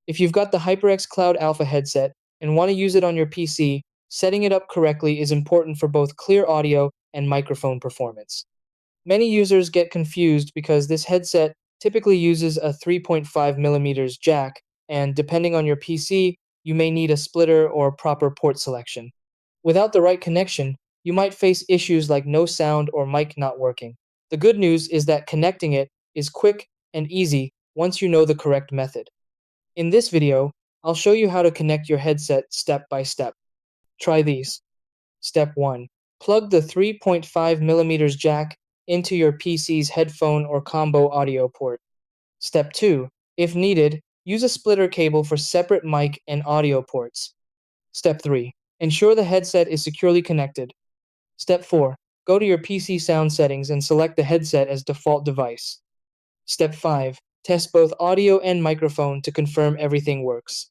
If you've got the HyperX Cloud Alpha headset and want to use it on your PC, setting it up correctly is important for both clear audio and microphone performance. Many users get confused because this headset typically uses a 3.5 mm jack, and depending on your PC, you may need a splitter or proper port selection. Without the right connection, you might face issues like no sound or mic not working. The good news is that connecting it is quick and easy once you know the correct method. In this video, I'll show you how to connect your headset step by step. Try these. Step 1. Plug the 3.5 mm jack into your PC's headphone or combo audio port. Step 2. If needed, use a splitter cable for separate mic and audio ports. Step 3. Ensure the headset is securely connected. Step 4. Go to your PC sound settings and select the headset as default device. Step 5. Test both audio and microphone to confirm everything works.